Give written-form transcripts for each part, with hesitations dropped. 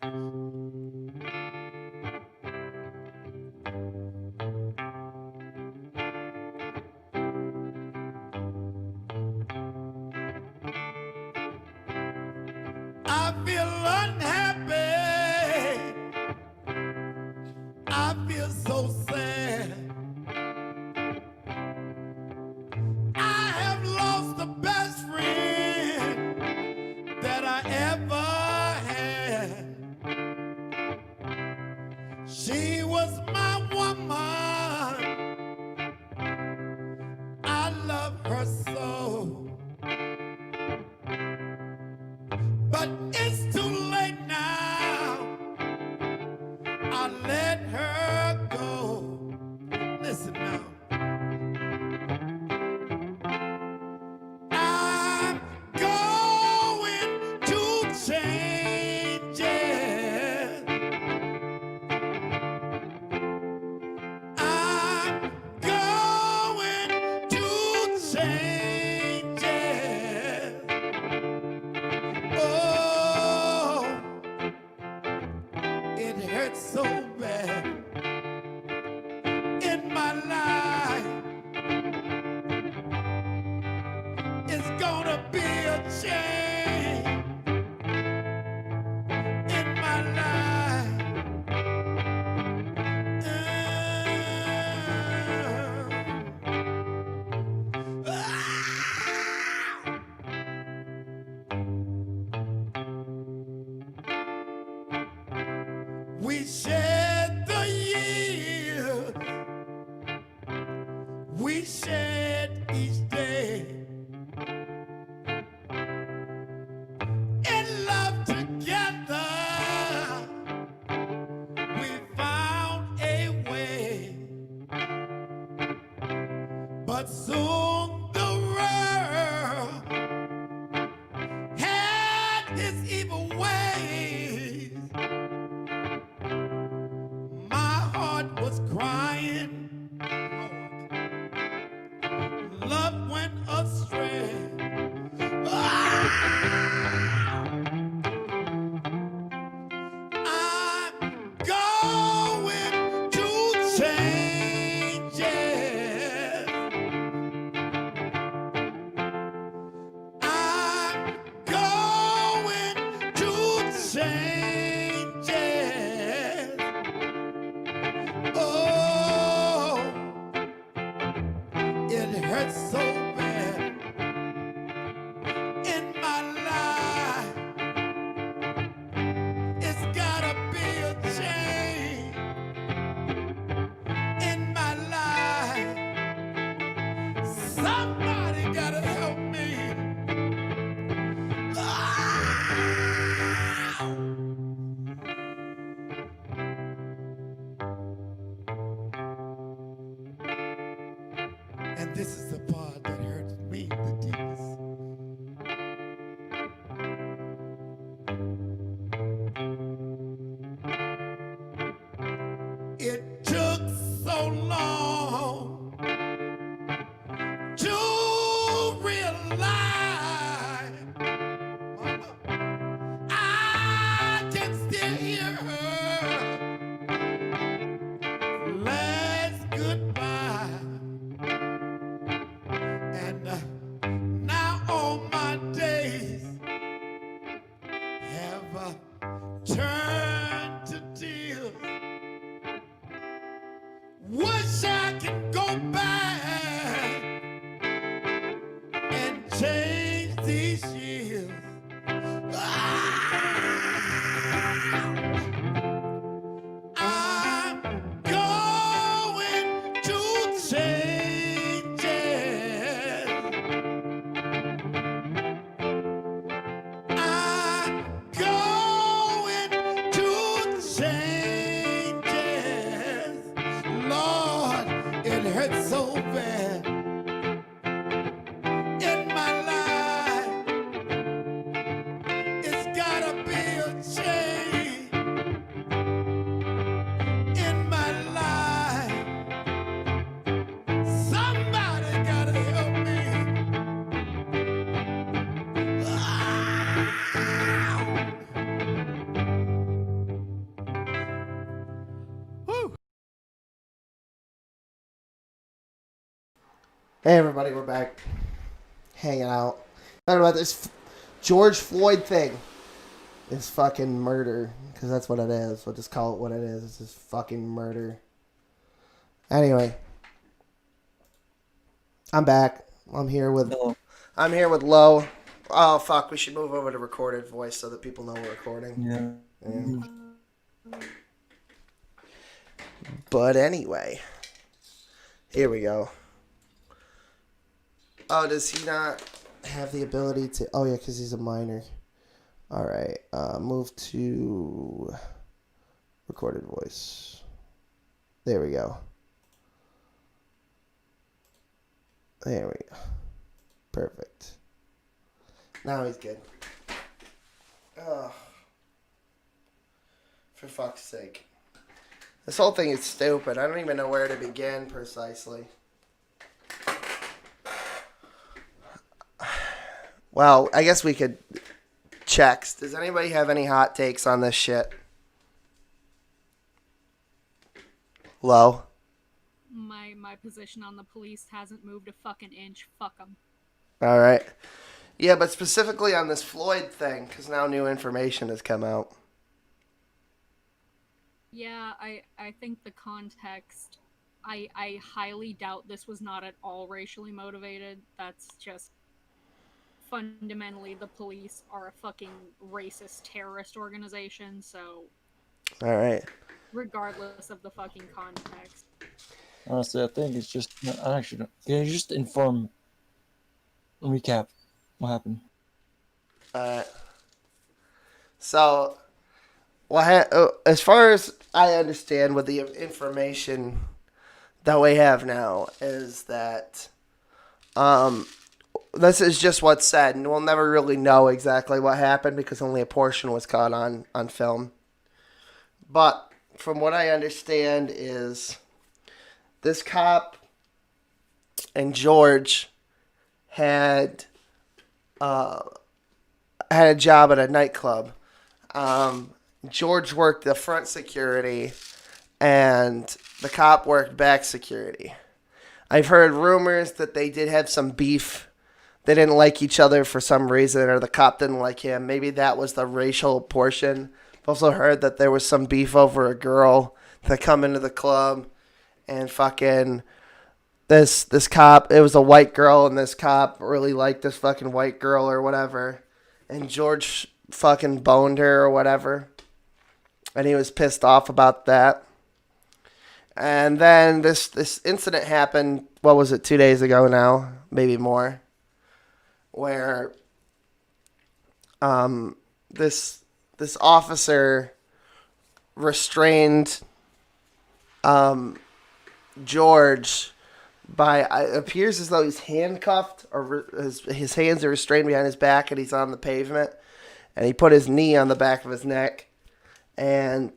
I feel unhappy. I feel so sad. I have lost the best friend that I ever had. She was my woman. I love her so. But it's too late now. I let her go. Listen now. I'm going to change it. I'm going to change it. Oh, it hurts so bad in my life. It's gonna be a change in my life. We shed the years, we shed each day. In love together, we found a way. But soon the world had its evil ways. My heart was crying. Love went astray. I'm going to change it. I'm going to change it. Oh, it hurts so bad in my life. It's gotta be a change in my life. Somebody gotta help me. And this is the part that hurts me the deepest. It took so long to realize I can still hear her last goodbye. And now all my days have turned to tears. Wish I could go back and change these years. I'm going to change it. I'm going Hey everybody, we're back. Hanging out. Talking about this George Floyd thing. This fucking murder. Because that's what it is. We'll just call it what it is. It's just fucking murder. Anyway. I'm back. I'm here with Lo. Oh fuck, we should move over to recorded voice so that people know we're recording. Yeah. But anyway. Here we go. Oh, does he not have the ability to... Oh, yeah, because he's a minor. All right. Move to recorded voice. There we go. There we go. Perfect. Now he's good. Oh. For fuck's sake. This whole thing is stupid. I don't even know where to begin precisely. Well, I guess we could check. Does anybody have any hot takes on this shit? Low? My position on the police hasn't moved a fucking inch. Fuck them. All right. Yeah, but specifically on this Floyd thing, because now new information has come out. Yeah, I think the context... I highly doubt this was not at all racially motivated. That's just... Fundamentally, the police are a fucking racist terrorist organization, so... All right. Regardless of the fucking context. Honestly, I think it's just... I actually don't... Can you just recap what happened? So, as far as I understand with the information that we have now is that this is just what's said, and we'll never really know exactly what happened because only a portion was caught on film. But from what I understand is this cop and George had a job at a nightclub. George worked the front security, and the cop worked back security. I've heard rumors that they did have some beef. They didn't like each other for some reason, or the cop didn't like him. Maybe that was the racial portion. I've also heard that there was some beef over a girl that come into the club, and fucking this cop, it was a white girl, and this cop really liked this fucking white girl or whatever, and George fucking boned her or whatever, and he was pissed off about that. And then this incident happened, what was it, 2 days ago now, maybe more, where this officer restrained George by, it appears as though he's handcuffed, or his hands are restrained behind his back, and he's on the pavement, and he put his knee on the back of his neck, and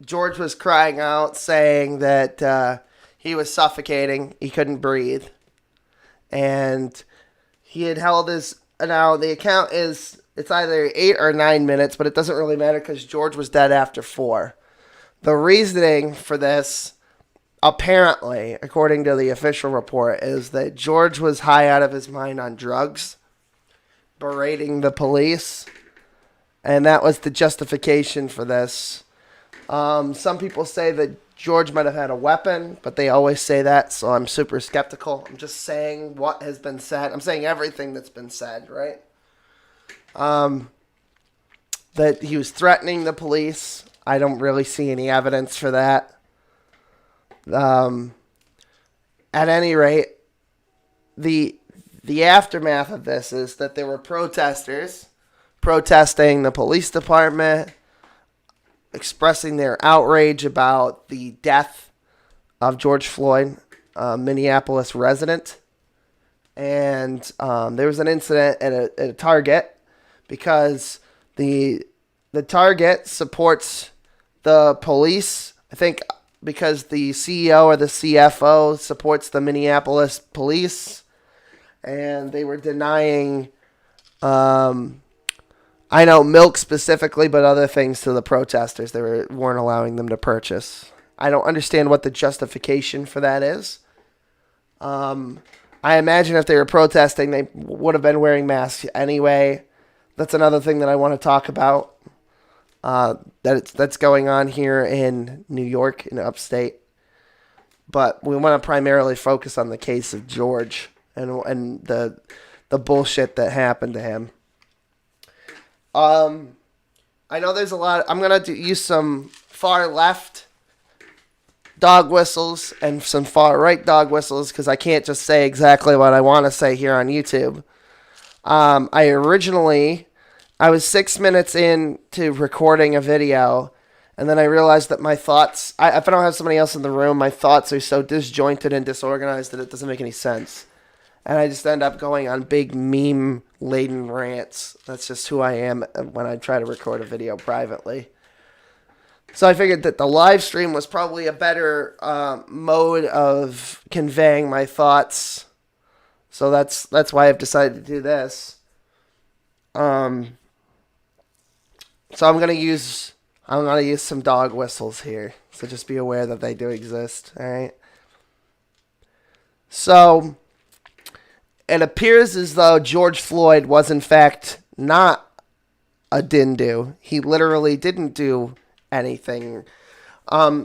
George was crying out, saying that he was suffocating, he couldn't breathe, and he had held his... Now, the account is, it's either 8 or 9 minutes, but it doesn't really matter because George was dead after 4. The reasoning for this, apparently, according to the official report, is that George was high out of his mind on drugs, berating the police, and that was the justification for this. Some people say that George might have had a weapon, but they always say that, so I'm super skeptical. I'm just saying what has been said. I'm saying everything that's been said, right? That he was threatening the police. I don't really see any evidence for that. At any rate, the aftermath of this is that there were protesters protesting the police department, expressing their outrage about the death of George Floyd, a Minneapolis resident. And there was an incident at a Target because the Target supports the police. I think because the CEO or the CFO supports the Minneapolis police. And they were denying... I know milk specifically, but other things to the protesters. They weren't allowing them to purchase. I don't understand what the justification for that is. I imagine if they were protesting, they would have been wearing masks anyway. That's another thing that I want to talk about. That's going on here in New York, in upstate. But we want to primarily focus on the case of George and the bullshit that happened to him. I know there's a lot. I'm gonna use some far left dog whistles and some far right dog whistles because I can't just say exactly what I want to say here on YouTube. I was 6 minutes into recording a video, and then I realized that my thoughts, if I don't have somebody else in the room, my thoughts are so disjointed and disorganized that it doesn't make any sense. And I just end up going on big meme-laden rants. That's just who I am when I try to record a video privately. So I figured that the live stream was probably a better mode of conveying my thoughts. So that's why I've decided to do this. So I'm gonna use some dog whistles here. So just be aware that they do exist. All right. So it appears as though George Floyd was in fact not a didn't-do. He literally didn't do anything.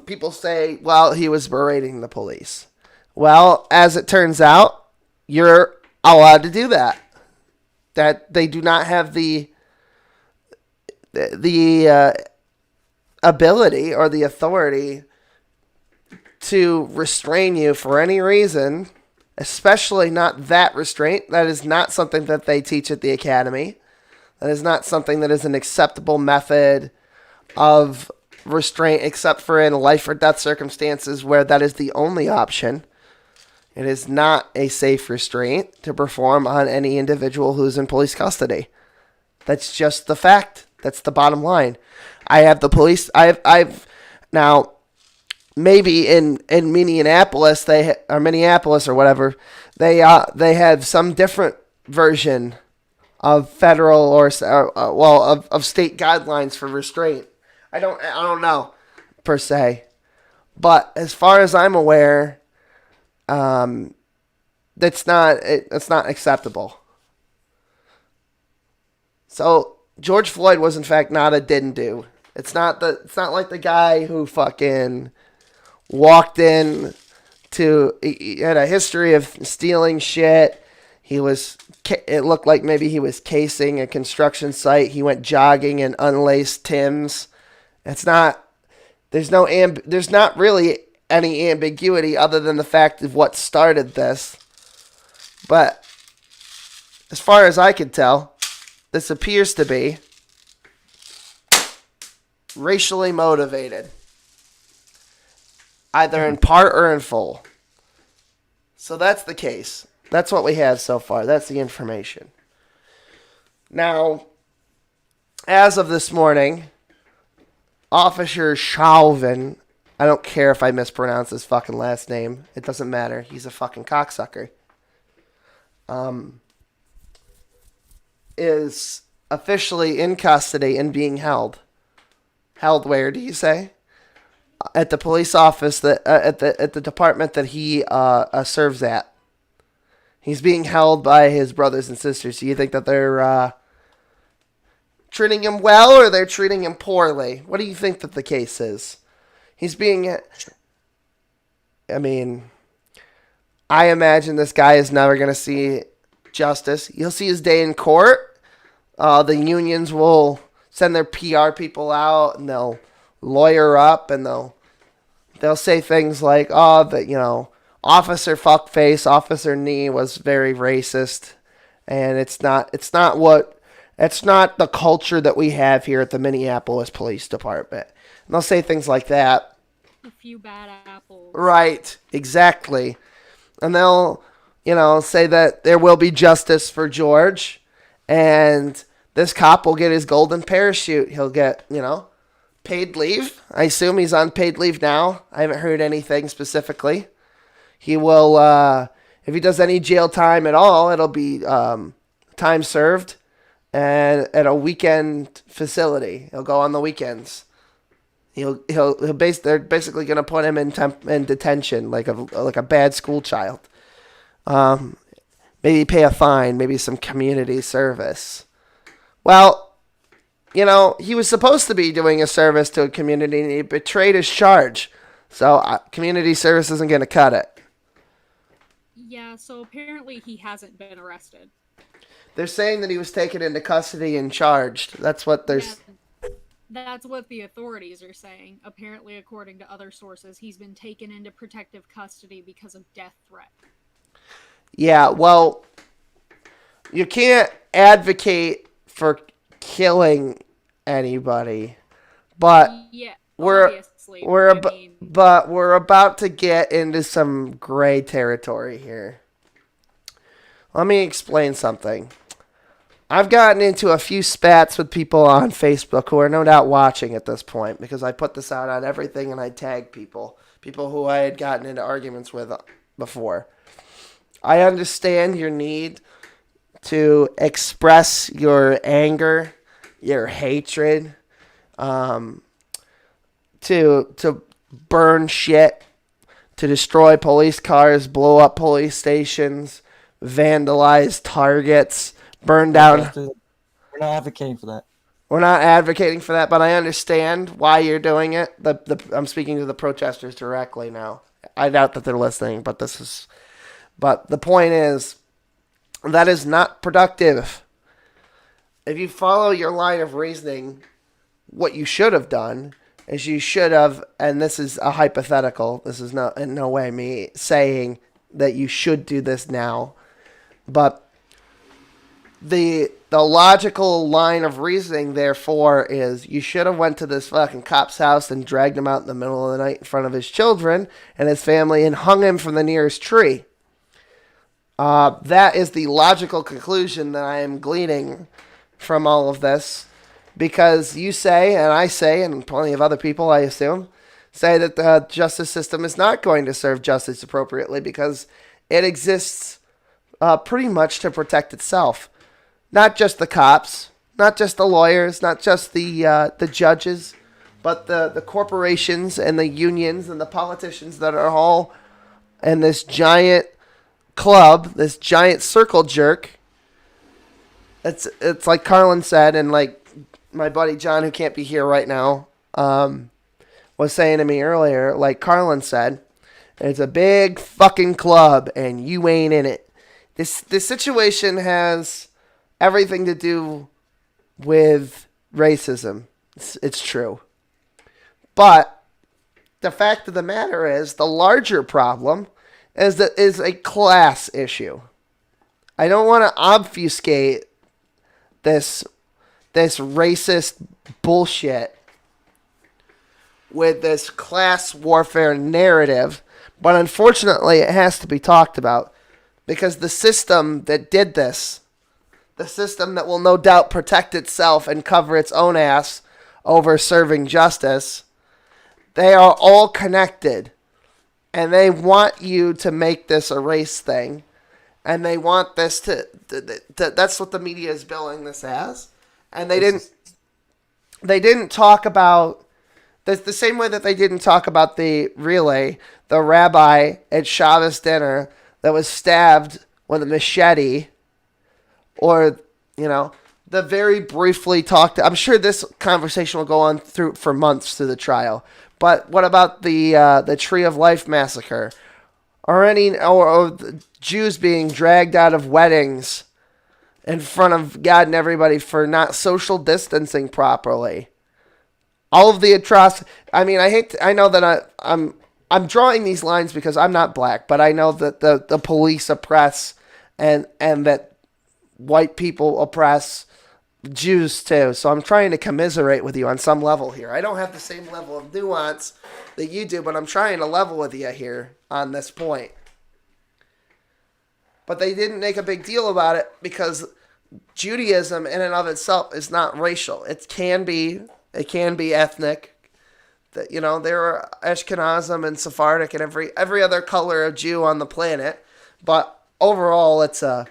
People say, well, he was berating the police. Well, as it turns out, you're allowed to do that. That they do not have the ability or the authority to restrain you for any reason, especially not that restraint. That is not something that they teach at the academy. That is not something that is an acceptable method of restraint, except for in life or death circumstances where that is the only option. It is not a safe restraint to perform on any individual who's in police custody. That's just the fact. That's the bottom line. I have the police. I've now maybe in Minneapolis Minneapolis or whatever they have some different version of federal or of state guidelines for restraint. I don't know per se, but as far as I'm aware, that's not acceptable. So George Floyd was in fact not a didn't do. It's not like the guy who fucking walked in he had a history of stealing shit. It looked like maybe he was casing a construction site. He went jogging in unlaced Timbs. There's not really any ambiguity other than the fact of what started this. But as far as I can tell, this appears to be racially motivated, either in part or in full. So that's the case. That's what we have so far. That's the information. Now, as of this morning, Officer Chauvin, I don't care if I mispronounce his fucking last name. It doesn't matter. He's a fucking cocksucker. Is officially in custody and being held. Held where, do you say? At the police office at the department that he serves at. He's being held by his brothers and sisters. Do you think that they're treating him well or they're treating him poorly? What do you think that the case is? He's being... I imagine this guy is never going to see justice. He'll see his day in court. The unions will send their PR people out and they'll lawyer up and they'll say things like, Officer Fuckface, Officer Knee was very racist, and it's not the culture that we have here at the Minneapolis Police Department. And they'll say things like that. A few bad apples. Right, exactly. And they'll, say that there will be justice for George, and this cop will get his golden parachute. He'll get, paid leave. I assume he's on paid leave now. I haven't heard anything specifically. He will, if he does any jail time at all, it'll be time served and at a weekend facility. He'll go on the weekends. They're basically going to put him in detention like a bad school child. maybe pay a fine, maybe some community service. Well, he was supposed to be doing a service to a community, and he betrayed his charge. So community service isn't going to cut it. Yeah, so apparently he hasn't been arrested. They're saying that he was taken into custody and charged. That's what there's. Yeah, that's what the authorities are saying. Apparently, according to other sources, he's been taken into protective custody because of death threat. Yeah, well, you can't advocate for killing anybody, but Yeah, we're obviously. but we're about to get into some gray territory here. Let me explain something. I've gotten into a few spats with people on Facebook who are no doubt watching at this point, because I put this out on everything and I tag people who I had gotten into arguments with before. I understand your need to express your anger, your hatred, to burn shit, to destroy police cars, blow up police stations, vandalize targets, burn down. We're not advocating for that. We're not advocating for that, but I understand why you're doing it. I'm speaking to the protesters directly now. I doubt that they're listening, but the point is, that is not productive. If you follow your line of reasoning, what you should have done is you should have, and this is a hypothetical, this is not in no way me saying that you should do this now, but the logical line of reasoning, therefore, is you should have went to this fucking cop's house and dragged him out in the middle of the night in front of his children and his family and hung him from the nearest tree. That is the logical conclusion that I am gleaning from all of this, because you say, and I say, and plenty of other people, I assume, say that the justice system is not going to serve justice appropriately because it exists pretty much to protect itself. Not just the cops, not just the lawyers, not just the judges, but the corporations and the unions and the politicians that are all in this giant club, this giant circle jerk. It's like Carlin said, and like my buddy John, who can't be here right now, was saying to me earlier, like Carlin said, it's a big fucking club and you ain't in it. This situation has everything to do with racism. It's true. But the fact of the matter is, the larger problem is a class issue. I don't want to obfuscate this racist bullshit with this class warfare narrative, but unfortunately it has to be talked about, because the system that did this, the system that will no doubt protect itself and cover its own ass over serving justice, they are all connected. And they want you to make this a race thing. And they want this to that's what the media is billing this as. And they didn't talk about, the same way that they didn't talk about the rabbi at Shabbos dinner that was stabbed with a machete. Or, the very briefly talked, I'm sure this conversation will go on for months through the trial. But what about the Tree of Life massacre? Or the Jews being dragged out of weddings in front of God and everybody for not social distancing properly? All of the atrocities. I mean, I know that I'm drawing these lines because I'm not black, but I know that the police oppress and that white people oppress Jews too. So I'm trying to commiserate with you on some level here. I don't have the same level of nuance that you do, but I'm trying to level with you here on this point. But they didn't make a big deal about it because Judaism in and of itself is not racial. It can be ethnic. That, there are Ashkenazim and Sephardic and every other color of Jew on the planet, but overall it's a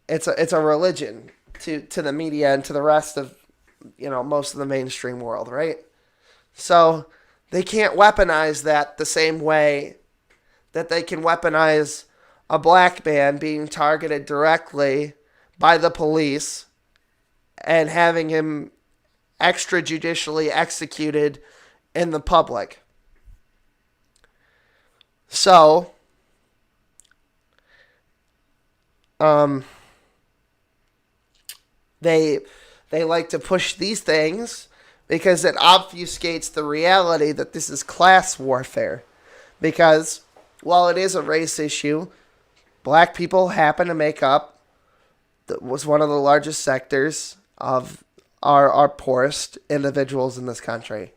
religion to the media and to the rest of, most of the mainstream world, right? So they can't weaponize that the same way that they can weaponize a black man being targeted directly by the police and having him extrajudicially executed in the public. So, they like to push these things because it obfuscates the reality that this is class warfare. Because while it is a race issue, black people happen to make up was one of the largest sectors of our poorest individuals in this country.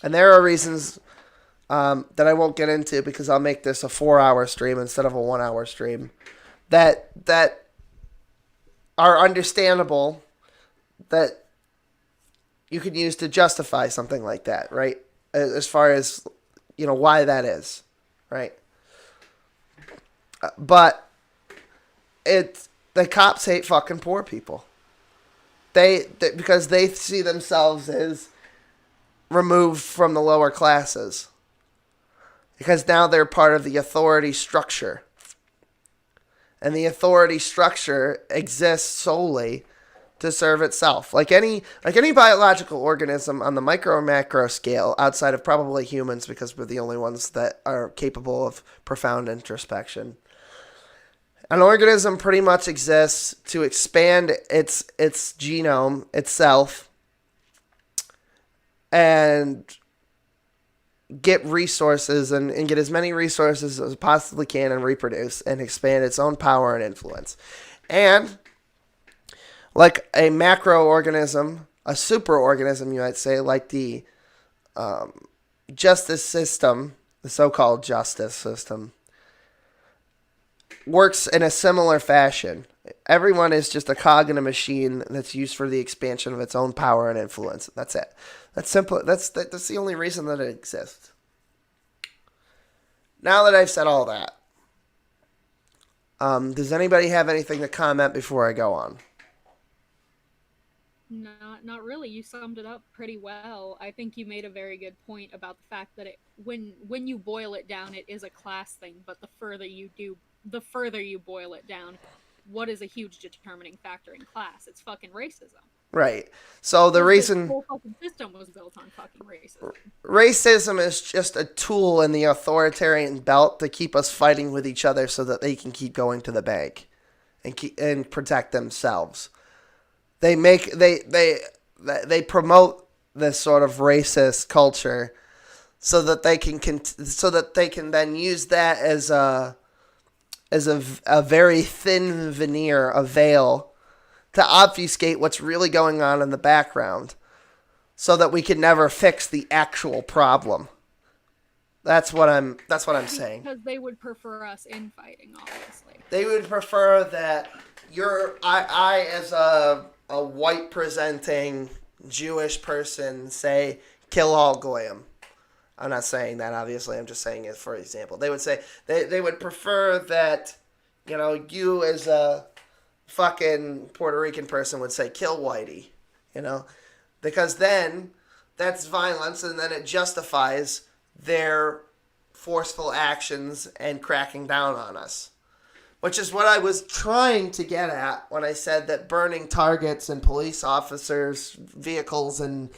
And there are reasons that I won't get into because I'll make this a 4-hour stream instead of a 1-hour stream that are understandable that you could use to justify something like that, right? As far as, why that is, right? But the cops hate fucking poor people. They because they see themselves as removed from the lower classes. Because now they're part of the authority structure. And the authority structure exists solely to serve itself. Like any biological organism on the micro or macro scale, outside of probably humans, because we're the only ones that are capable of profound introspection. An organism pretty much exists to expand its genome itself and get resources and get as many resources as it possibly can and reproduce and expand its own power and influence. And like a macroorganism, a superorganism, you might say, like the justice system, the so-called justice system, works in a similar fashion. Everyone is just a cog in a machine that's used for the expansion of its own power and influence. That's it. That's simple. That's the only reason that it exists. Now that I've said all that, does anybody have anything to comment before I go on? Not really. You summed it up pretty well. I think you made a very good point about the fact that when you boil it down, it is a class thing. But the further you boil it down, what is a huge determining factor in class? It's fucking racism. Right. So the reason the whole fucking system was built on fucking racism. Racism is just a tool in the authoritarian belt to keep us fighting with each other so that they can keep going to the bank and protect themselves. They promote this sort of racist culture so that they can then use that as a very thin veneer, a veil, to obfuscate what's really going on in the background so that we can never fix the actual problem. That's what I'm saying. Because they would prefer us infighting, obviously. They would prefer that I as a white presenting Jewish person say kill all goyim. I'm not saying that, obviously. I'm just saying it for example. They would say they would prefer that, you as a fucking Puerto Rican person would say kill whitey, because then that's violence and then it justifies their forceful actions and cracking down on us. Which is what I was trying to get at when I said that burning targets and police officers' vehicles and,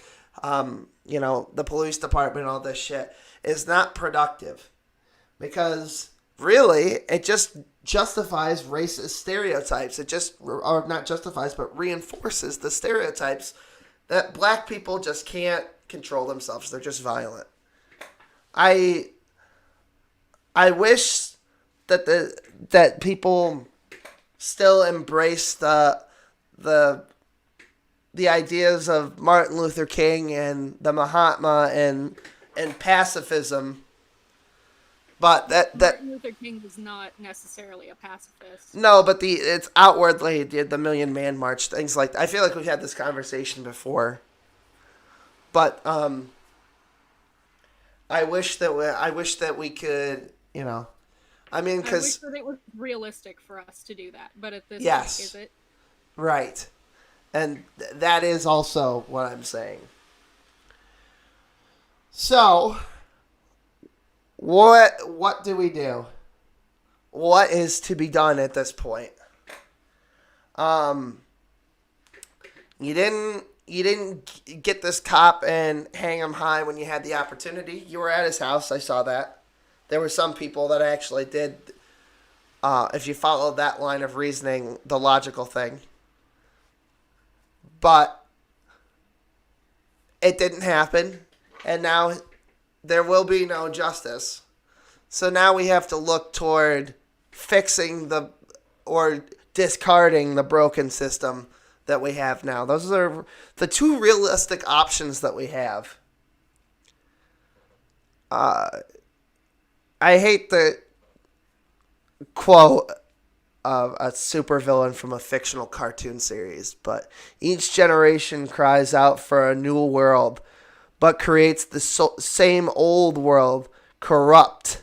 the police department and all this shit is not productive. Because really, it just justifies racist stereotypes. Or not justifies, but reinforces the stereotypes that black people just can't control themselves. They're just violent. I wish that people still embrace the ideas of Martin Luther King and the Mahatma and pacifism, but Martin Luther King was not necessarily a pacifist. No, but it's outwardly the Million Man March, things like that. I feel like we've had this conversation before, but I wish that we could, I mean, because I wish that it was realistic for us to do that, but at this yes, point, is it? Right, and that is also what I'm saying. So, what do we do? what is to be done at this point. You didn't get this cop and hang him high when you had the opportunity. You were at his house. I saw that. There were some people that actually did, if you followed that line of reasoning, the logical thing. But it didn't happen, and now there will be no justice. So now we have to look toward fixing or discarding the broken system that we have now. Those are the two realistic options that we have. I hate the quote of a supervillain from a fictional cartoon series, but each generation cries out for a new world, but creates the same old world, corrupt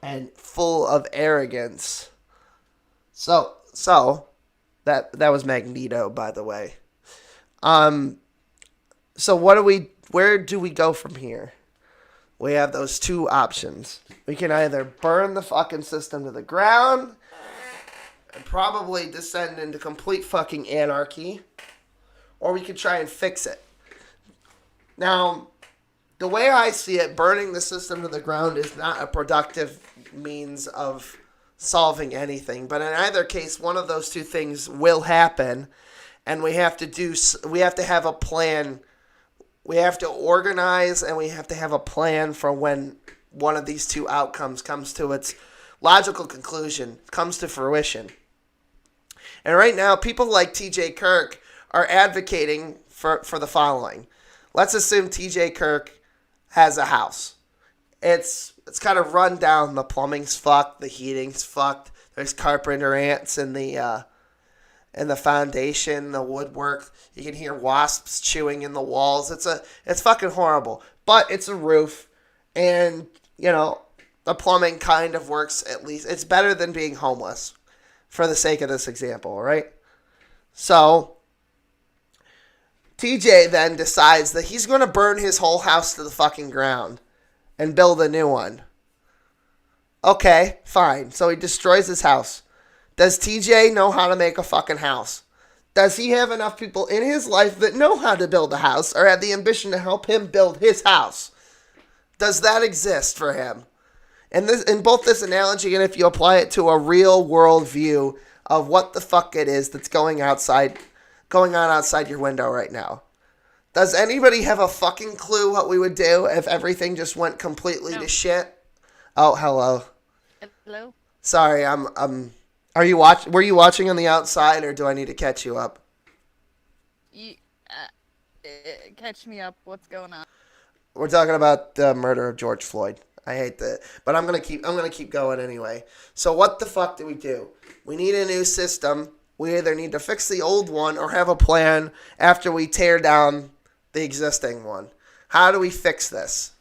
and full of arrogance. So that was Magneto, by the way. So where do we go from here? We have those two options. We can either burn the fucking system to the ground and probably descend into complete fucking anarchy, or we could try and fix it. Now, the way I see it, burning the system to the ground is not a productive means of solving anything. But in either case, one of those two things will happen, and we have to have a plan. We have to organize, and we have to have a plan for when one of these two outcomes comes to its logical conclusion, comes to fruition. And right now, people like TJ Kirk are advocating for the following. Let's assume TJ Kirk has a house. It's kind of run down. The plumbing's fucked. The heating's fucked. There's carpenter ants in the foundation, the woodwork. You can hear wasps chewing in the walls. It's fucking horrible. But it's a roof, and the plumbing kind of works at least. It's better than being homeless, for the sake of this example, right? So TJ then decides that he's going to burn his whole house to the fucking ground and build a new one. Okay, fine. So he destroys his house. Does TJ know how to make a fucking house? Does he have enough people in his life that know how to build a house or have the ambition to help him build his house? Does that exist for him? And in both this analogy and if you apply it to a real world view of what the fuck it is that's going on outside your window right now. Does anybody have a fucking clue what we would do if everything just went completely to shit? Oh, hello. Hello? Sorry, were you watching on the outside, or do I need to catch you up? Catch me up. What's going on? We're talking about the murder of George Floyd. I hate that, but I'm gonna keep going anyway. So what the fuck do? We need a new system. We either need to fix the old one or have a plan after we tear down the existing one. How do we fix this?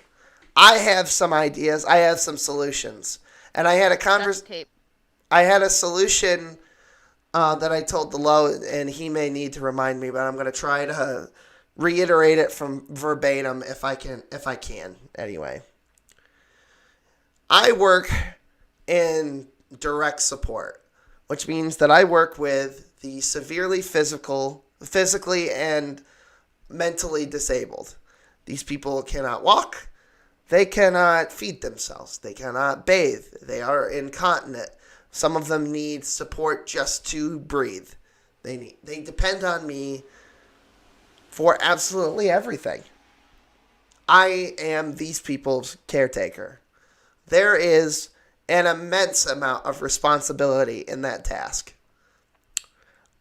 I have some ideas. I have some solutions, and I had a solution that I told Delo, and he may need to remind me, but I'm gonna try to reiterate it from verbatim if I can. Anyway. I work in direct support, which means that I work with the severely physically and mentally disabled. These people cannot walk. They cannot feed themselves. They cannot bathe. They are incontinent. Some of them need support just to breathe. They depend on me for absolutely everything. I am these people's caretaker. There is an immense amount of responsibility in that task.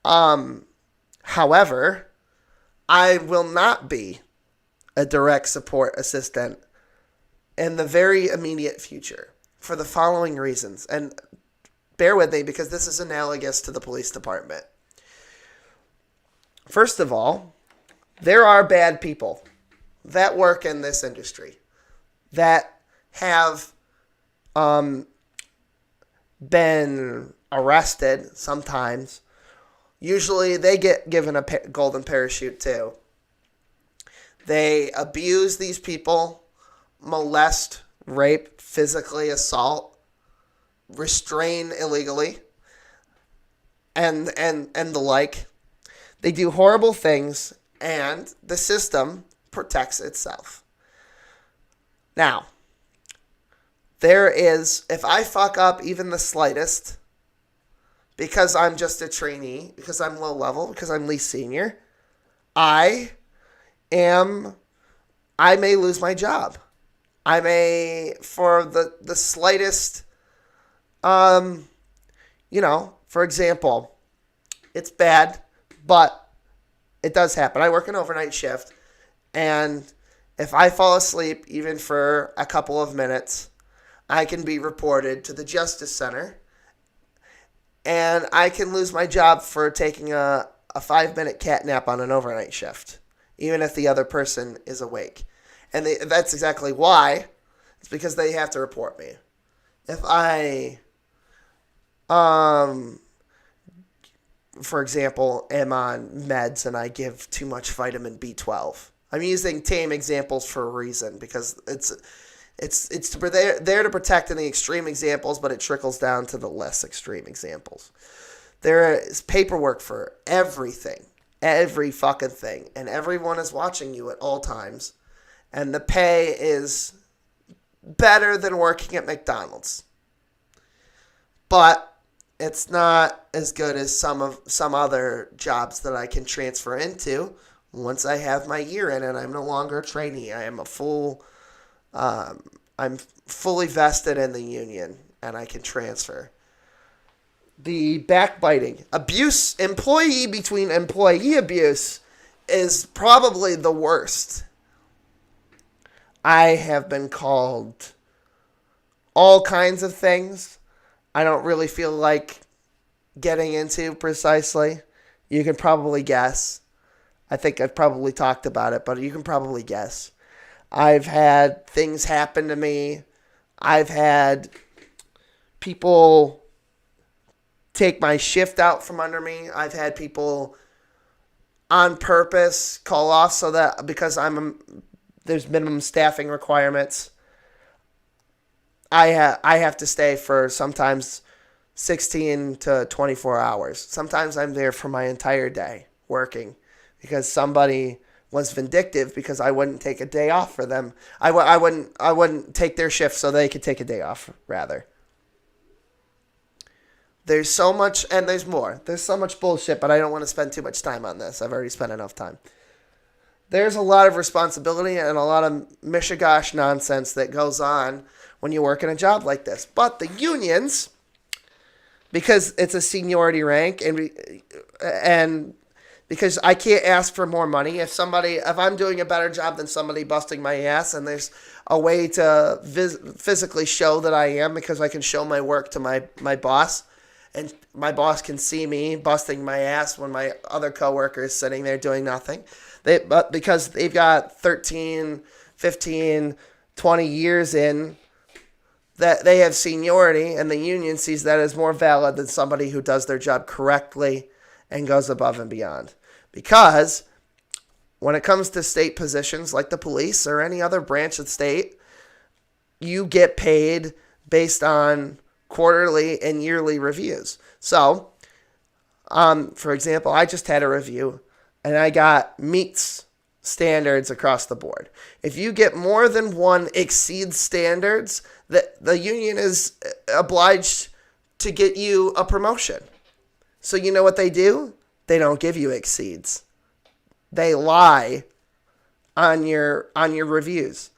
However, I will not be a direct support assistant in the very immediate future for the following reasons. And bear with me because this is analogous to the police department. First of all, there are bad people that work in this industry that have been arrested sometimes. Usually they get given a golden parachute too. They abuse these people, molest, rape, physically assault, restrain illegally, and the like. They do horrible things, and the system protects itself. Now, if I fuck up even the slightest, because I'm just a trainee, because I'm low level, because I'm least senior, I may lose my job. I may, for the slightest, for example, it's bad, but it does happen. I work an overnight shift, and if I fall asleep even for a couple of minutes, I can be reported to the Justice Center, and I can lose my job for taking a 5-minute cat nap on an overnight shift, even if the other person is awake. And that's exactly why. It's because they have to report me. If I, for example, am on meds and I give too much vitamin B12. I'm using tame examples for a reason, because it's there to protect in the extreme examples, but it trickles down to the less extreme examples. There is paperwork for everything, every fucking thing, and everyone is watching you at all times, and the pay is better than working at McDonald's. But it's not as good as some other jobs that I can transfer into once I have my year in and I'm no longer a trainee. I am I'm fully vested in the union, and I can transfer. The backbiting, abuse, employee between employee abuse is probably the worst. I have been called all kinds of things. I don't really feel like getting into precisely. You can probably guess. I think I've probably talked about it, but you can probably guess. I've had things happen to me. I've had people take my shift out from under me. I've had people on purpose call off so that because there's minimum staffing requirements, I have to stay for sometimes 16 to 24 hours. Sometimes I'm there for my entire day working because somebody was vindictive because I wouldn't take a day off for them. I wouldn't take their shift so they could take a day off, rather. There's so much, and there's more. There's so much bullshit, but I don't want to spend too much time on this. I've already spent enough time. There's a lot of responsibility and a lot of mishigosh nonsense that goes on when you work in a job like this. But the unions, because it's a seniority rank, and because I can't ask for more money. If I'm doing a better job than somebody busting my ass, and there's a way to physically show that I am, because I can show my work to my boss, and my boss can see me busting my ass when my other coworker is sitting there doing nothing. But because they've got 13, 15, 20 years in, that they have seniority, and the union sees that as more valid than somebody who does their job correctly and goes above and beyond. Because when it comes to state positions like the police or any other branch of state, you get paid based on quarterly and yearly reviews. So, for example, I just had a review, and I got meets standards across the board. If you get more than one exceeds standards, the union is obliged to get you a promotion. So you know what they do? They don't give you exceeds. They lie on your reviews.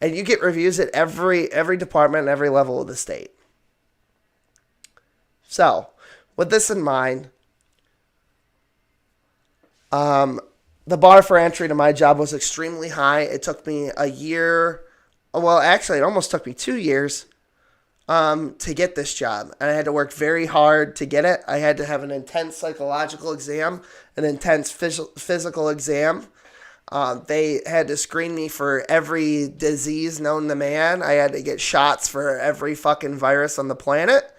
And you get reviews at every department and every level of the state. So, with this in mind, the bar for entry to my job was extremely high. It took me a year. Well, actually, it almost took me 2 years to get this job. And I had to work very hard to get it. I had to have an intense psychological exam, an intense physical exam. They had to screen me for every disease known to man. I had to get shots for every fucking virus on the planet.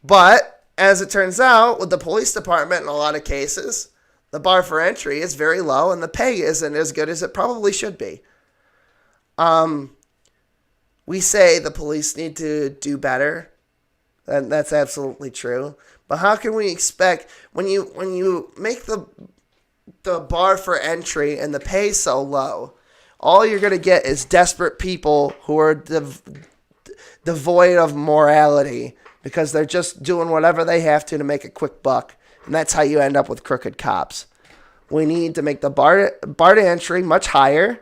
But as it turns out, with the police department in a lot of cases, the bar for entry is very low and the pay isn't as good as it probably should be. we say the police need to do better, and that's absolutely true. But how can we expect when you make the bar for entry and the pay so low, all you're gonna get is desperate people who are devoid of morality because they're just doing whatever they have to make a quick buck, and that's how you end up with crooked cops. We need to make the bar to entry much higher.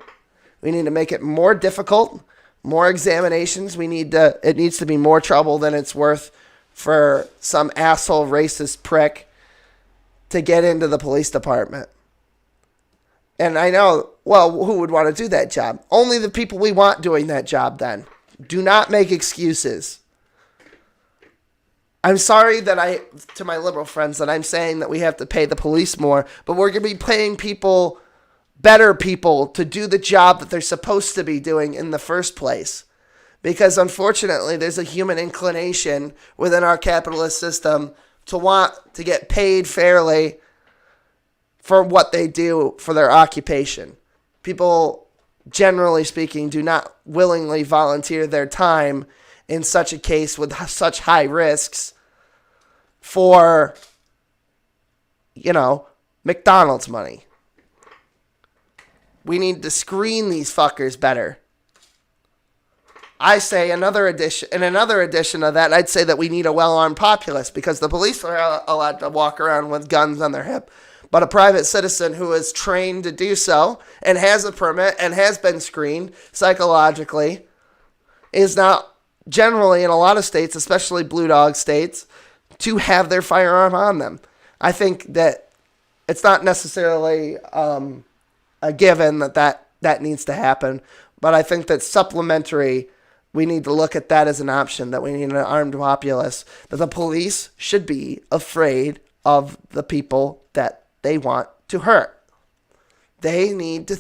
We need to make it more difficult, more examinations. It needs to be more trouble than it's worth for some asshole racist prick to get into the police department. And I know, well, who would want to do that job? Only the people we want doing that job then. Do not make excuses. I'm sorry to my liberal friends, that I'm saying that we have to pay the police more, but we're going to be paying better people to do the job that they're supposed to be doing in the first place. Because unfortunately, there's a human inclination within our capitalist system to want to get paid fairly for what they do for their occupation. People, generally speaking, do not willingly volunteer their time in such a case with such high risks for, McDonald's money. We need to screen these fuckers better. I say in another addition of that, I'd say that we need a well-armed populace, because the police are allowed to walk around with guns on their hip. But a private citizen who is trained to do so and has a permit and has been screened psychologically is not generally, in a lot of states, especially blue dog states, to have their firearm on them. I think that it's not necessarily a given that needs to happen, but I think that supplementary, we need to look at that as an option, that we need an armed populace, that the police should be afraid of the people that they want to hurt. They need to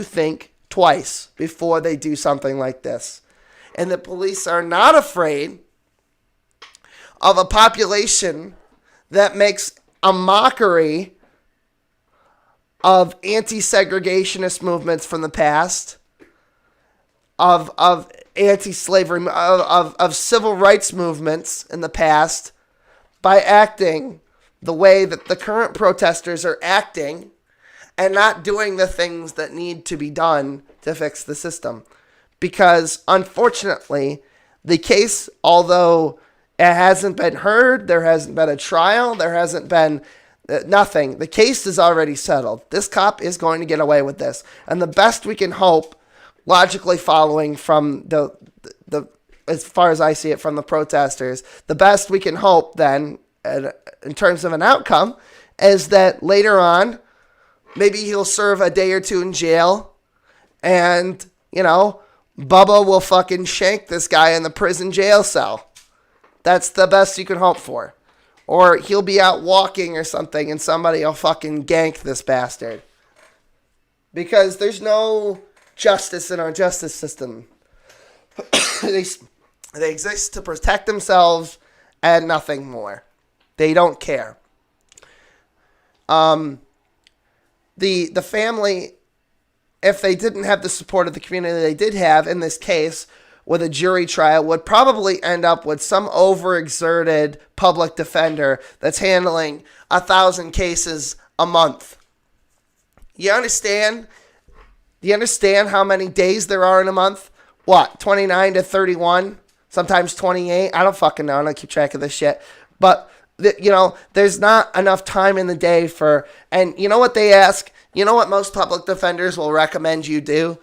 think twice before they do something like this. And the police are not afraid of a population that makes a mockery of anti-segregationist movements from the past, of anti-slavery, of civil rights movements in the past, by acting the way that the current protesters are acting and not doing the things that need to be done to fix the system. Because unfortunately, the case, although it hasn't been heard, there hasn't been a trial, there hasn't been nothing, the case is already settled. This cop is going to get away with this. And the best we can hope, logically following from the as far as I see it from the protesters, the best we can hope then, in terms of an outcome, is that later on, maybe he'll serve a day or two in jail, and, Bubba will fucking shank this guy in the prison jail cell. That's the best you can hope for. Or he'll be out walking or something, and somebody will fucking gank this bastard. Because there's no justice in our justice system. They exist to protect themselves and nothing more. They don't care. The family, if they didn't have the support of the community they did have in this case with a jury trial, would probably end up with some overexerted public defender that's handling 1,000 cases a month. You understand? Do you understand how many days there are in a month? What, 29 to 31? Sometimes 28? I don't fucking know. I don't keep track of this shit. But there's not enough time in the day for, and you know what they ask? You know what most public defenders will recommend you do?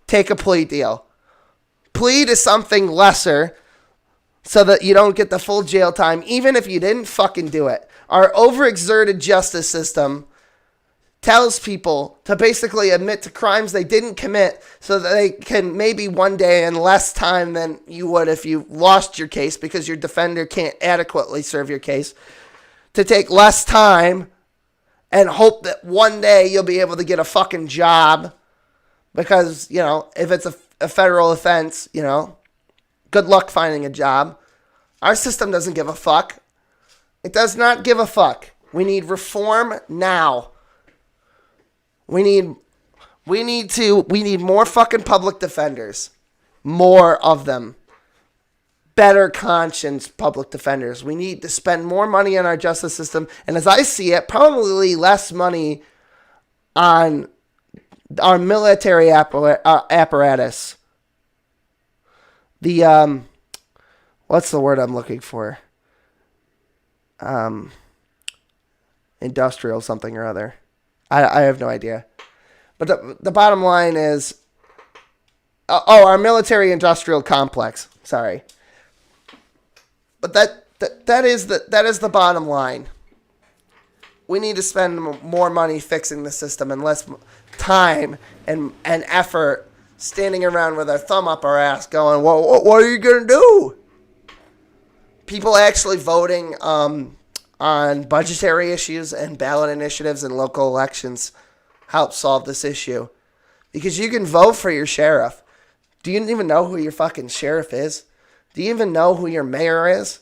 Take a plea deal. Plead to something lesser so that you don't get the full jail time, even if you didn't fucking do it. Our overexerted justice system tells people to basically admit to crimes they didn't commit so that they can maybe one day, in less time than you would if you lost your case because your defender can't adequately serve your case, to take less time and hope that one day you'll be able to get a fucking job because, if it's a federal offense, good luck finding a job. Our system doesn't give a fuck. It does not give a fuck. We need reform now. We need We need more fucking public defenders. More of them. Better conscience public defenders. We need to spend more money on our justice system. And as I see it, probably less money on our military apparatus. The, what's the word I'm looking for? Industrial something or other. I have no idea. But the bottom line is, our military industrial complex. Sorry. But that is the bottom line. We need to spend more money fixing the system and less time and effort standing around with our thumb up our ass going, what are you going to do? People actually voting on budgetary issues and ballot initiatives and local elections help solve this issue. Because you can vote for your sheriff. Do you even know who your fucking sheriff is? Do you even know who your mayor is?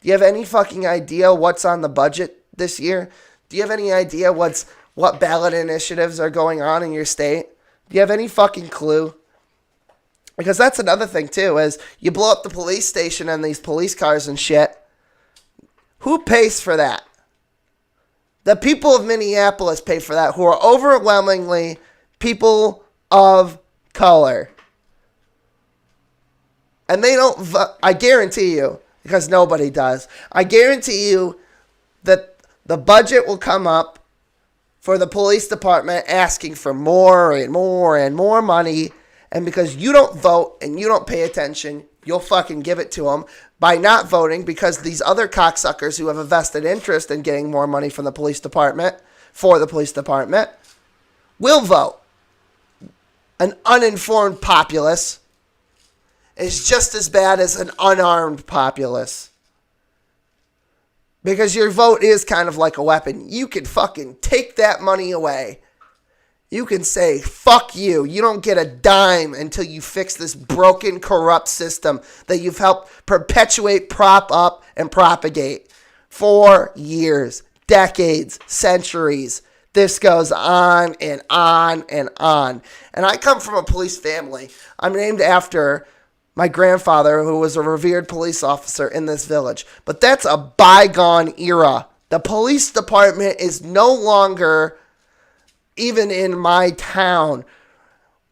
Do you have any fucking idea what's on the budget this year? Do you have any idea what ballot initiatives are going on in your state? Do you have any fucking clue? Because that's another thing too, is you blow up the police station and these police cars and shit. Who pays for that? The people of Minneapolis pay for that, who are overwhelmingly people of color. And they don't vote. I guarantee you, because nobody does, I guarantee you that the budget will come up for the police department asking for more and more and more money. And because you don't vote and you don't pay attention, you'll fucking give it to them by not voting, because these other cocksuckers who have a vested interest in getting more money from the police department, for the police department, will vote. An uninformed populace is just as bad as an unarmed populace. Because your vote is kind of like a weapon. You can fucking take that money away. You can say, fuck you. You don't get a dime until you fix this broken, corrupt system that you've helped perpetuate, prop up, and propagate for years, decades, centuries. This goes on and on and on. And I come from a police family. I'm named after my grandfather, who was a revered police officer in this village. But that's a bygone era. The police department is no longer, even in my town,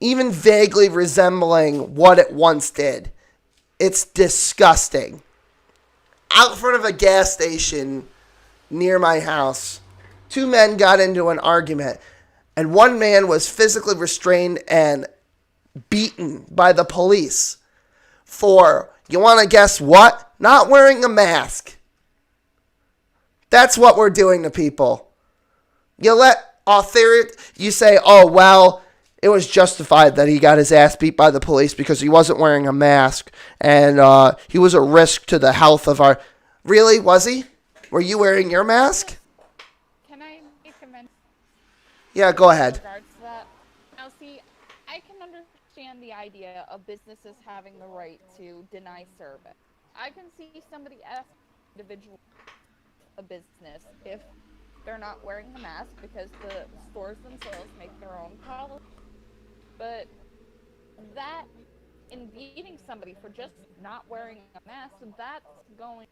even vaguely resembling what it once did. It's disgusting. Out front of a gas station near my house, two men got into an argument, and one man was physically restrained and beaten by the police for, you want to guess what? Not wearing a mask. That's what we're doing to people. You say, oh, well, it was justified that he got his ass beat by the police because he wasn't wearing a mask and he was a risk to the health of our... Really? Was he? Were you wearing your mask? Can I make a mention Yeah, go ahead. in regards to that? Now, see, I can understand the idea of businesses having the right to deny service. I can see somebody ask individual a business if they're not wearing a mask because the stores themselves make their own policy. But that, in beating somebody for just not wearing a mask, that's going...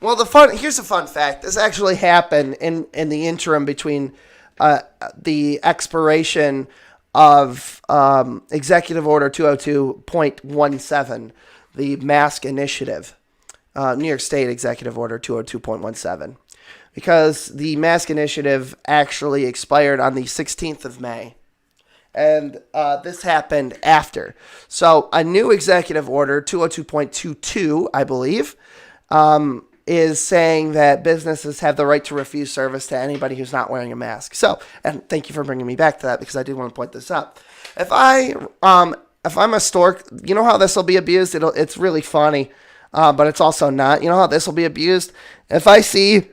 Well, here's a fun fact. This actually happened in the interim between the expiration of Executive Order 202.17, the mask initiative, New York State Executive Order 202.17, because the mask initiative actually expired on the 16th of May. And this happened after. So a new Executive Order 202.22, I believe, is saying that businesses have the right to refuse service to anybody who's not wearing a mask. So, and thank you for bringing me back to that, because I did want to point this up. If I'm a store, you know how this will be abused? It's really funny, but it's also not. You know how this will be abused? If I see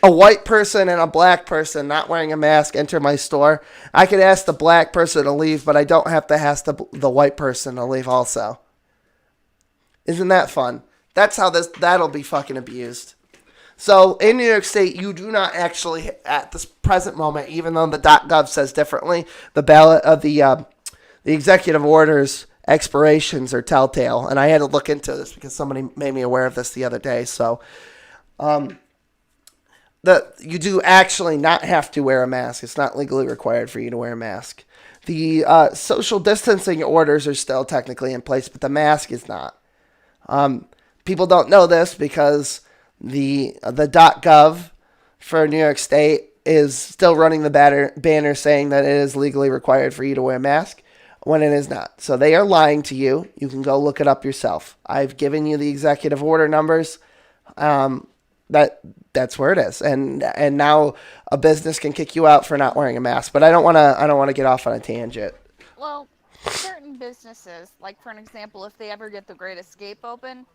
a white person and a black person not wearing a mask enter my store, I could ask the black person to leave, but I don't have to ask the white person to leave also. Isn't that fun? That's how that'll be fucking abused. So in New York State, you do not actually, at this present moment, even though the .gov says differently, the ballot of the executive orders expirations are telltale. And I had to look into this because somebody made me aware of this the other day. So you do actually not have to wear a mask. It's not legally required for you to wear a mask. The social distancing orders are still technically in place, but the mask is not. People don't know this because the .gov for New York State is still running the banner saying that it is legally required for you to wear a mask when it is not. So they are lying to you. You can go look it up yourself. I've given you the executive order numbers. That's where it is. And now a business can kick you out for not wearing a mask. But I don't want to get off on a tangent. Well, certain businesses, like for an example, if they ever get the Great Escape open,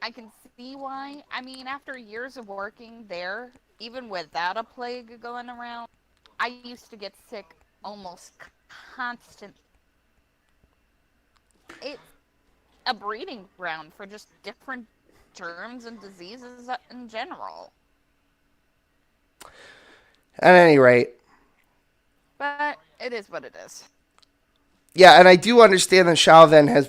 I can see why. I mean, after years of working there, even without a plague going around, I used to get sick almost constant. It's a breeding ground for just different germs and diseases in general. At any rate. But it is what it is. Yeah, and I do understand that Chauvin has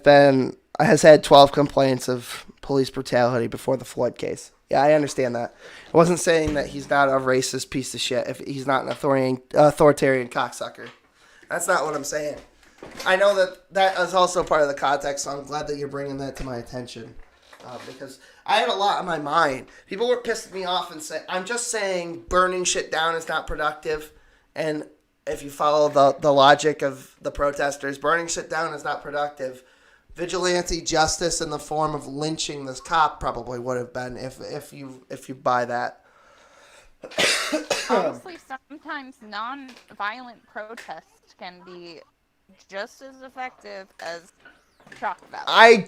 had 12 complaints of police brutality before the Floyd case. Yeah, I understand that. I wasn't saying that he's not a racist piece of shit if he's not an authoritarian cocksucker. That's not what I'm saying. I know that is also part of the context, so I'm glad that you're bringing that to my attention. Because I had a lot on my mind. People were pissing me off and saying, I'm just saying burning shit down is not productive. And if you follow the logic of the protesters, burning shit down is not productive. Vigilante justice in the form of lynching this cop probably would have been if you buy that. Honestly, sometimes non-violent protests can be just as effective as shock value. I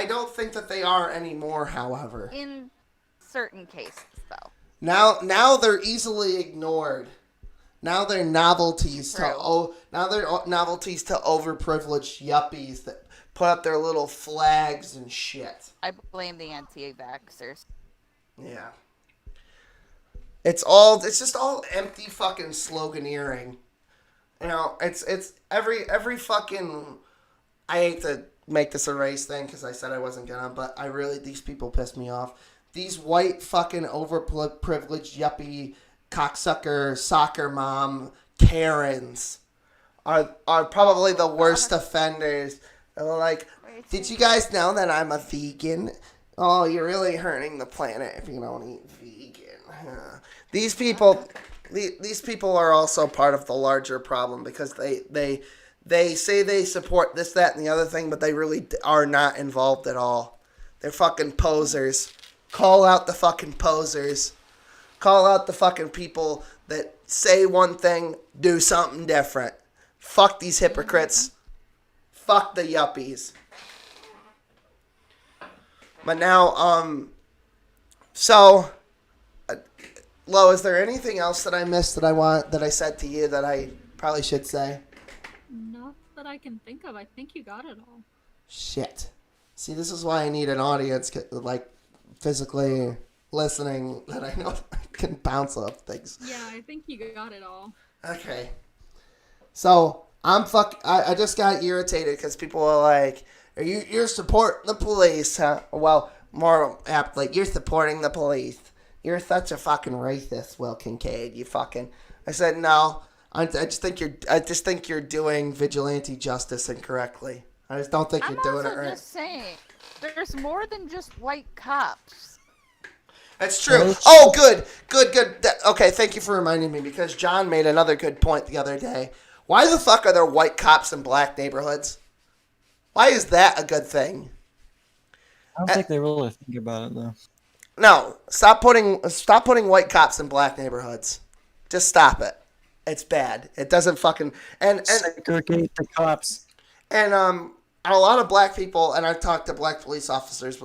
don't think that they are anymore, however. In certain cases, though. Now they're easily ignored. Now they're novelties to overprivileged yuppies that put up their little flags and shit. I blame the anti-vaxxers. Yeah. It's just all empty fucking sloganeering. You know, it's every fucking. I hate to make this a race thing because I said I wasn't gonna, but these people piss me off. These white fucking overprivileged yuppie cocksucker soccer mom Karens are probably the worst offenders. They're like, did you guys know that I'm a vegan? Oh, you're really hurting the planet if you don't eat vegan. These people are also part of the larger problem because they say they support this, that, and the other thing, but they really are not involved at all. They're fucking posers. Call out the fucking posers. Call out the fucking people that say one thing, do something different. Fuck these hypocrites. Fuck the yuppies. But now, Lo, is there anything else that I missed that I said to you that I probably should say? Not that I can think of. I think you got it all. Shit. See, this is why I need an audience, like, physically listening, that I know I can bounce off things. Yeah, I think you got it all. Okay. So, I just got irritated because people are like, you're supporting the police, huh? Well, more apt, like, you're supporting the police. You're such a fucking racist, Will Kincaid. You fucking. I said no. I just think you're doing vigilante justice incorrectly. I just don't think you're doing it right. I'm also just saying, there's more than just white cops. That's true. Oh, good. Okay, thank you for reminding me because John made another good point the other day. Why the fuck are there white cops in black neighborhoods? Why is that a good thing? I don't think they really think about it though. No, stop putting white cops in black neighborhoods. Just stop it. It's bad. It doesn't fucking and segregate the cops. And a lot of black people, and I've talked to black police officers,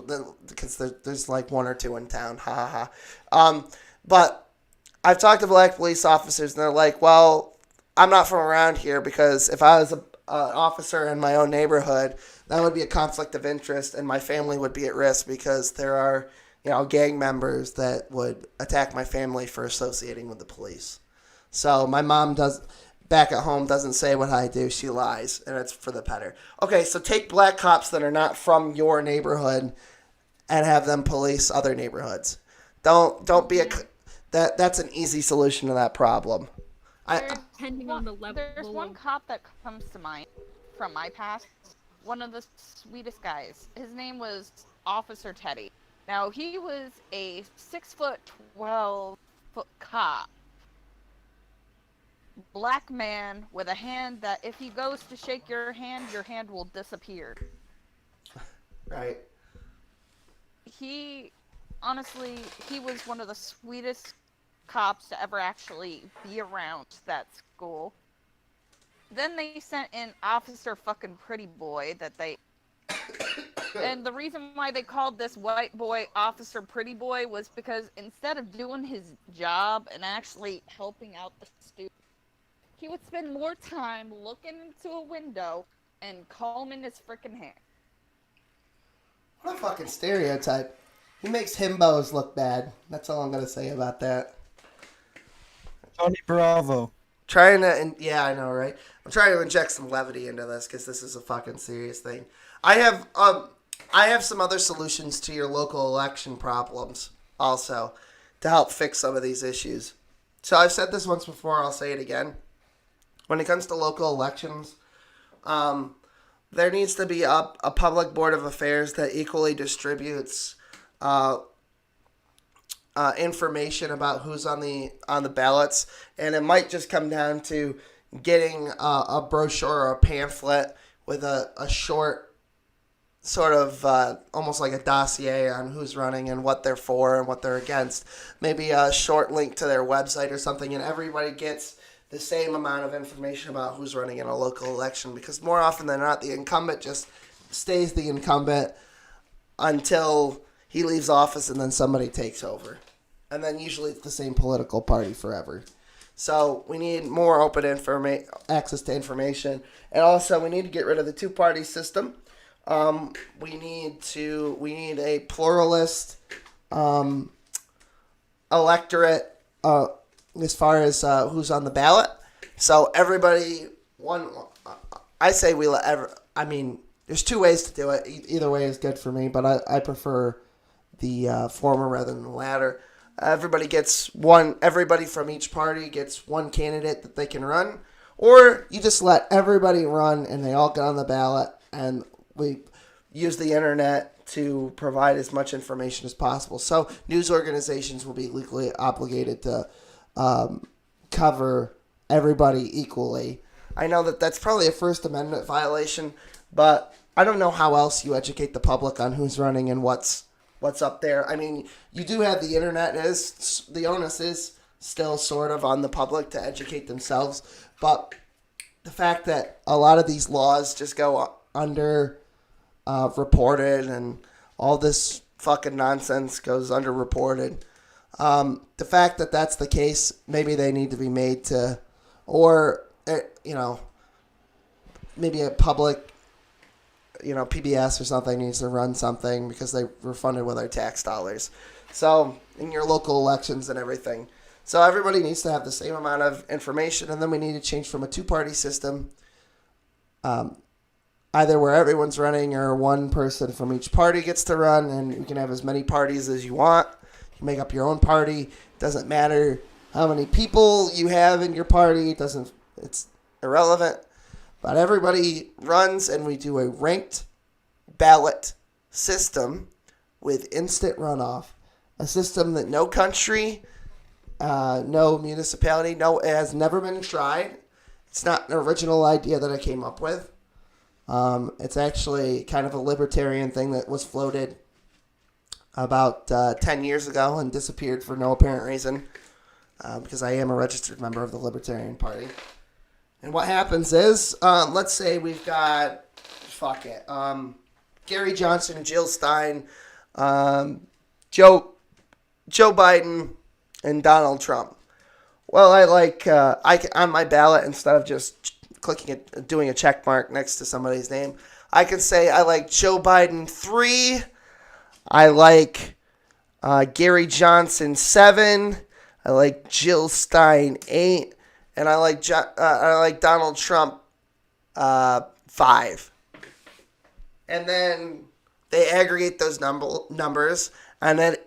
because there's like one or two in town, ha ha ha. But I've talked to black police officers, and they're like, well, I'm not from around here because if I was an officer in my own neighborhood, that would be a conflict of interest, and my family would be at risk because there are, gang members that would attack my family for associating with the police. So my mom back at home doesn't say what I do. She lies, and it's for the better. Okay, so take black cops that are not from your neighborhood and have them police other neighborhoods. Don't be that's an easy solution to that problem. Depending on the level. There's one cop that comes to mind from my past. One of the sweetest guys. His name was Officer Teddy. Now, he was a 6'12" cop. Black man with a hand that if he goes to shake your hand will disappear. Right. Honestly, he was one of the sweetest cops to ever actually be around that school. Then they sent in Officer fucking Pretty Boy and the reason why they called this white boy Officer Pretty Boy was because instead of doing his job and actually helping out the students, he would spend more time looking into a window and combing his freaking hair. What a fucking stereotype. He makes himbos look bad. That's all I'm going to say about that. Tony Bravo. Yeah, I know, right? I'm trying to inject some levity into this because this is a fucking serious thing. I have some other solutions to your local election problems also to help fix some of these issues. So I've said this once before, I'll say it again. When it comes to local elections, there needs to be a public board of affairs that equally distributes information about who's on the ballots, and it might just come down to getting a brochure or a pamphlet with a short sort of almost like a dossier on who's running and what they're for and what they're against. Maybe a short link to their website or something, and everybody gets the same amount of information about who's running in a local election, because more often than not, the incumbent just stays the incumbent until he leaves office and then somebody takes over. And then usually it's the same political party forever. So we need more open access to information. And also we need to get rid of the two-party system. We need a pluralist electorate as far as who's on the ballot. So everybody, there's two ways to do it. Either way is good for me, but I prefer the former rather than the latter. Everybody from each party gets one candidate that they can run, or you just let everybody run and they all get on the ballot, and we use the internet to provide as much information as possible. So news organizations will be legally obligated to cover everybody equally. I know that's probably a First Amendment violation, but I don't know how else you educate the public on who's running and what's up there. I mean, you do have the internet. The onus is still sort of on the public to educate themselves, but the fact that a lot of these laws just go under reported and all this fucking nonsense goes underreported. The fact that that's the case, maybe they need to be made to, or, maybe a public, PBS or something needs to run something because they were funded with our tax dollars. So, in your local elections and everything. So, everybody needs to have the same amount of information, and then we need to change from a two-party system, either where everyone's running or one person from each party gets to run, and you can have as many parties as you want. You make up your own party. It doesn't matter how many people you have in your party. It's irrelevant. But everybody runs, and we do a ranked ballot system with instant runoff. A system that no country, no municipality, it has never been tried. It's not an original idea that I came up with. It's actually kind of a libertarian thing that was floated about 10 years ago and disappeared for no apparent reason, because I am a registered member of the Libertarian Party. And what happens is, let's say we've got, Gary Johnson, Jill Stein, Joe Biden, and Donald Trump. Well, on my ballot, instead of just doing a check mark next to somebody's name, I can say I like Joe Biden 3. I like Gary Johnson 7. I like Jill Stein 8, and I like Donald Trump 5. And then they aggregate those numbers, and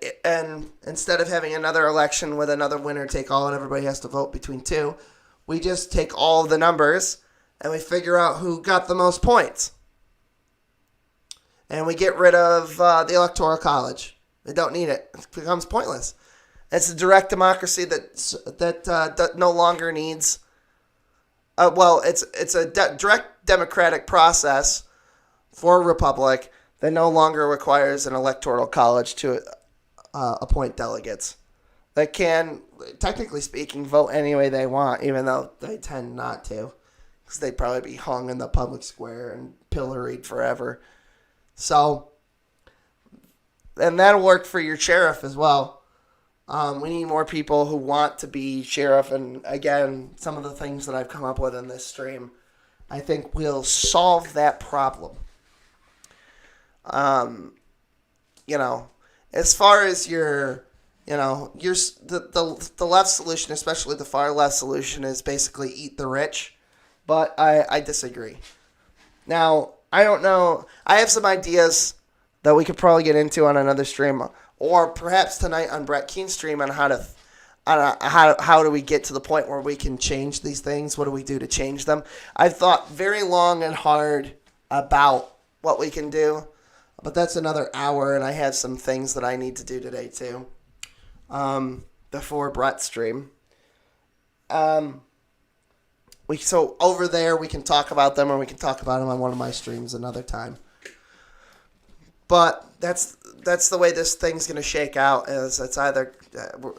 instead of having another election with another winner take all and everybody has to vote between two, we just take all the numbers and we figure out who got the most points. And we get rid of the Electoral College. We don't need it. It becomes pointless. It's a direct democracy that no longer needs. It's a direct democratic process for a republic that no longer requires an electoral college to appoint delegates that can, technically speaking, vote any way they want, even though they tend not to, because they'd probably be hung in the public square and pilloried forever. So, and that'll work for your sheriff as well. We need more people who want to be sheriff, and again, some of the things that I've come up with in this stream, I think will solve that problem. As far as the left solution, especially the far left solution, is basically eat the rich, but I disagree. Now, I don't know. I have some ideas that we could probably get into on another stream, or perhaps tonight on Brett Keen's stream on how do we get to the point where we can change these things? What do we do to change them? I've thought very long and hard about what we can do, but that's another hour, and I have some things that I need to do today too. Before Brett's stream. So over there we can talk about them, or we can talk about them on one of my streams another time. But that's the way this thing's going to shake out. Is it's either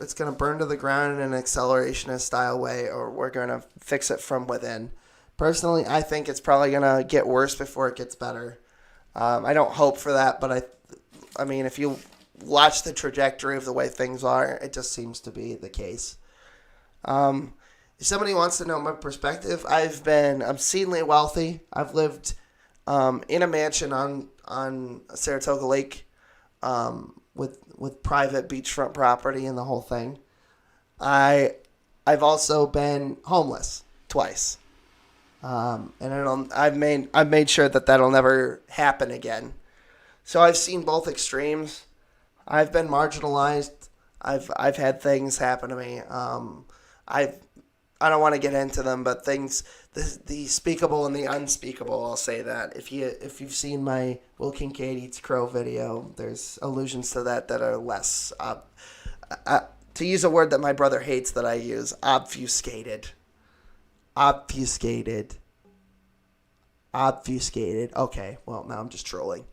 it's going to burn to the ground in an accelerationist style way, or we're going to fix it from within. Personally, I think it's probably going to get worse before it gets better. I don't hope for that, but I mean, if you watch the trajectory of the way things are, it just seems to be the case. If somebody wants to know my perspective, I'm obscenely wealthy. I've lived in a mansion on Saratoga Lake with private beachfront property and the whole thing. I've also been homeless twice. And I've made sure that that'll never happen again. So I've seen both extremes. I've been marginalized. I've had things happen to me. I don't want to get into them, but things the speakable and the unspeakable. I'll say that if you've seen my Will Kincaid Eats Crow video, there's allusions to that are less to use a word that my brother hates that I use, obfuscated. Obfuscated. Okay, well, now I'm just trolling.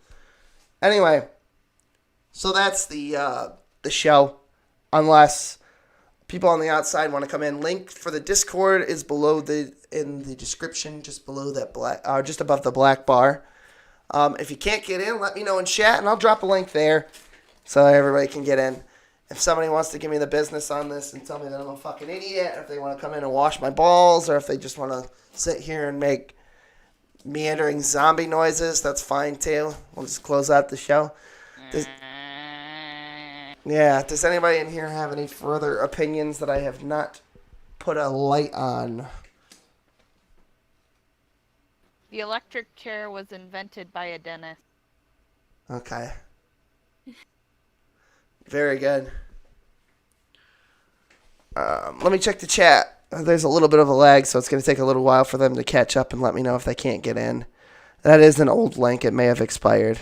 Anyway, so that's the show. Unless people on the outside want to come in. Link for the Discord is in the description, just below that just above the black bar. If you can't get in, let me know in chat, and I'll drop a link there so everybody can get in. If somebody wants to give me the business on this and tell me that I'm a fucking idiot, or if they want to come in and wash my balls, or if they just want to sit here and make meandering zombie noises, that's fine too. We'll just close out the show. Does anybody in here have any further opinions that I have not put a light on? The electric chair was invented by a dentist. Okay. Very good. Let me check the chat. There's a little bit of a lag, so it's going to take a little while for them to catch up and let me know if they can't get in. That is an old link. It may have expired.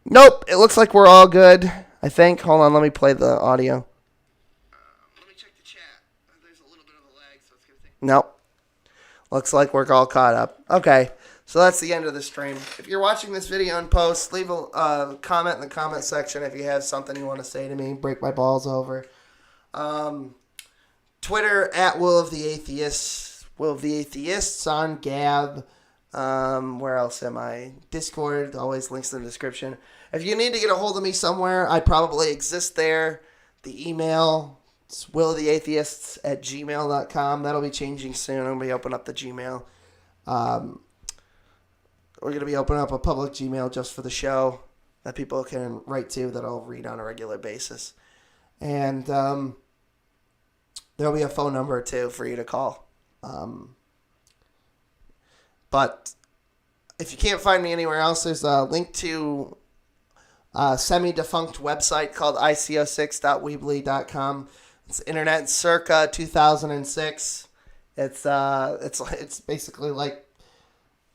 Nope. It looks like we're all good, I think. Hold on. Let me play the audio. Let me check the chat. There's a little bit of a lag, so it's going to take... Nope. Looks like we're all caught up. Okay. So that's the end of the stream. If you're watching this video in post, leave a comment in the comment section if you have something you want to say to me. Break my balls over. Twitter at Will of the Atheists. Will of the Atheists on Gab. Where else am I? Discord, always links in the description. If you need to get a hold of me somewhere, I probably exist there. The email, It's willoftheatheists@gmail.com. That'll be changing soon. I'm going to be opening up the Gmail. We're going to be opening up a public Gmail just for the show that people can write to that I'll read on a regular basis. And there'll be a phone number, too, for you to call. But if you can't find me anywhere else, there's a link to a semi-defunct website called ico6.weebly.com. It's internet circa 2006. It's basically like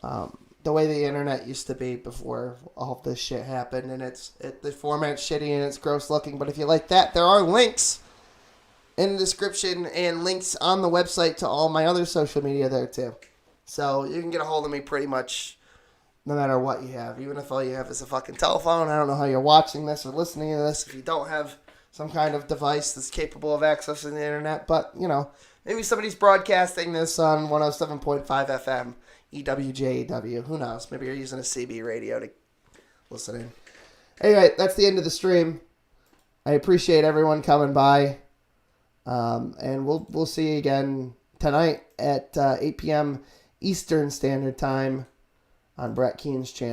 the way the internet used to be before all of this shit happened, and the format's shitty and it's gross looking. But if you like that, there are links in the description and links on the website to all my other social media there too. So you can get a hold of me pretty much no matter what you have. Even if all you have is a fucking telephone. I don't know how you're watching this or listening to this if you don't have some kind of device that's capable of accessing the internet. But, you know, maybe somebody's broadcasting this on 107.5 FM, EWJEW. Who knows? Maybe you're using a CB radio to listen in. Anyway, that's the end of the stream. I appreciate everyone coming by. And we'll see you again tonight at 8 p.m. Eastern Standard Time on Brett Keen's channel.